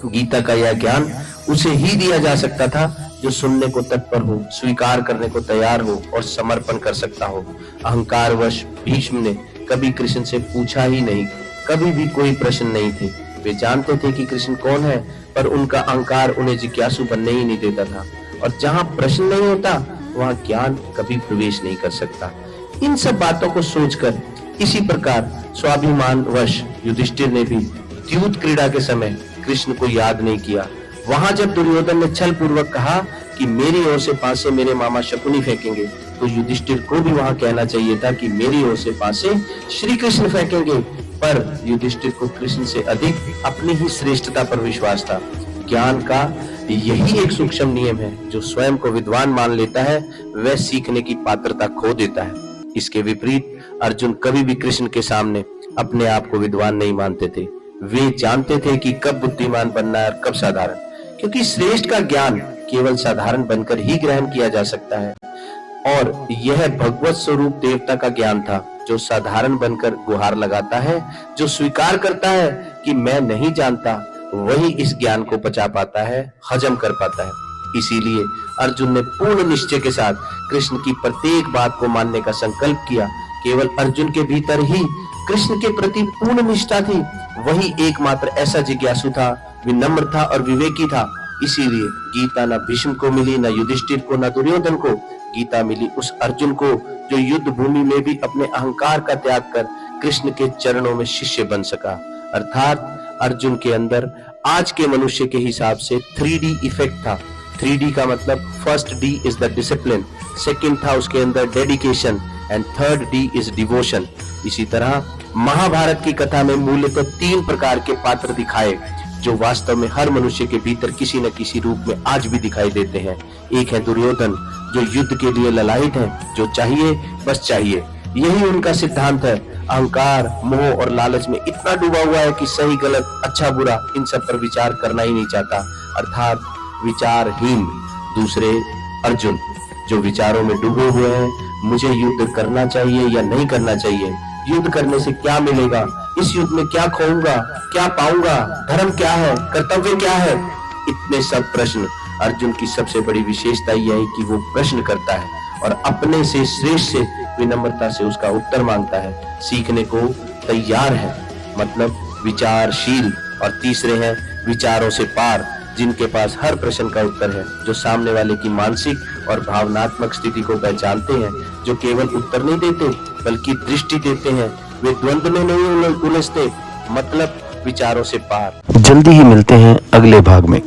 गीता का यह ज्ञान उसे ही दिया जा सकता था जो सुनने को तत्पर हो, स्वीकार करने को तैयार हो और समर्पण कर सकता हो। अहंकारवश भीष्म ने कभी कृष्ण से पूछा ही नहीं, कभी भी कोई प्रश्न नहीं थे। वे जानते थे कि कृष्ण कौन है, पर उनका अहंकार उन्हें जिज्ञासु बनने ही नहीं देता था, और जहां प्रश्न नहीं होता वहां ज्ञान कभी प्रवेश नहीं कर सकता। इन सब बातों को सोचकर इसी प्रकार स्वाभिमानवश युधिष्ठिर ने भी द्यूत क्रीड़ा के समय कृष्ण को याद नहीं किया। वहां जब दुर्योधन ने छल पूर्वक कहा कि मेरी ओर से पासे मेरे मामा शकुनी फेंकेंगे, तो युधिष्ठिर को भी वहां कहना चाहिए था कि मेरी ओर से पासे श्री कृष्ण फेंकेंगे। पर युधिष्ठिर को कृष्ण से अधिक अपनी ही श्रेष्ठता पर विश्वास था। ज्ञान का यही एक सूक्ष्म नियम है, जो स्वयं को विद्वान मान लेता है वह सीखने की पात्रता खो देता है। इसके विपरीत अर्जुन कभी भी कृष्ण के सामने अपने आप को विद्वान नहीं मानते थे। वे जानते थे कि कब बुद्धिमान बनना है और कब साधारण, क्योंकि श्रेष्ठ का ज्ञान केवल साधारण बनकर ही ग्रहण किया जा सकता है, और यह भगवत स्वरूप देवता का ज्ञान था, जो साधारण बनकर गुहार लगाता है। जो स्वीकार करता है कि मैं नहीं जानता, वही इस ज्ञान को पचा पाता है, हजम कर पाता है। इसीलिए अर्जुन ने पूर्ण निश्चय के साथ कृष्ण की प्रत्येक बात को मानने का संकल्प किया। केवल अर्जुन के भीतर ही कृष्ण के प्रति पूर्ण निष्ठा थी। वही एकमात्र ऐसा जिज्ञासु था, विनम्र था और विवेकी था। इसीलिए गीता न भीष्म को मिली, न युधिष्ठिर को, न दुर्योधन को। गीता मिली उस अर्जुन को जो युद्ध भूमि में भी अपने अहंकार का त्याग कर कृष्ण के चरणों में शिष्य बन सका। अर्थात अर्जुन के अंदर आज के मनुष्य के हिसाब से 3D इफेक्ट था। 3D का मतलब first D is the discipline, second था उसके अंदर dedication, and third D is devotion. इसी तरह महाभारत की कथा में मूलतः 3 प्रकार के पात्र दिखाए, जो वास्तव में हर मनुष्य के भीतर किसी न किसी रूप में आज भी दिखाई देते हैं। एक है दुर्योधन, जो युद्ध के लिए ललायत है, जो चाहिए बस चाहिए, यही उनका सिद्धांत है। अहंकार, मोह और लालच में इतना डूबा हुआ है कि सही गलत, अच्छा बुरा इन सब पर विचार करना ही नहीं चाहता, अर्थात विचारहीन। दूसरे अर्जुन, जो विचारों में डूबे हुए हैं, मुझे युद्ध करना चाहिए या नहीं करना चाहिए, युद्ध करने से क्या मिलेगा, इस युद्ध में क्या खोऊंगा, क्या पाऊंगा, धर्म क्या है, कर्तव्य क्या है। इतने सब प्रश्न। अर्जुन की सबसे बड़ी विशेषता यह है कि वो प्रश्न करता है और अपने से श्रेष्ठ से विनम्रता से उसका उत्तर मांगता है, सीखने को तैयार है, मतलब विचारशील। और तीसरे हैं विचारों से पार, जिनके पास हर प्रश्न का उत्तर है, जो सामने वाले की मानसिक और भावनात्मक स्थिति को पहचानते हैं, जो केवल उत्तर नहीं देते बल्कि दृष्टि देते हैं। वे द्वंद्व में नहीं उलझते, मतलब विचारों से पार। जल्दी ही मिलते हैं अगले भाग में।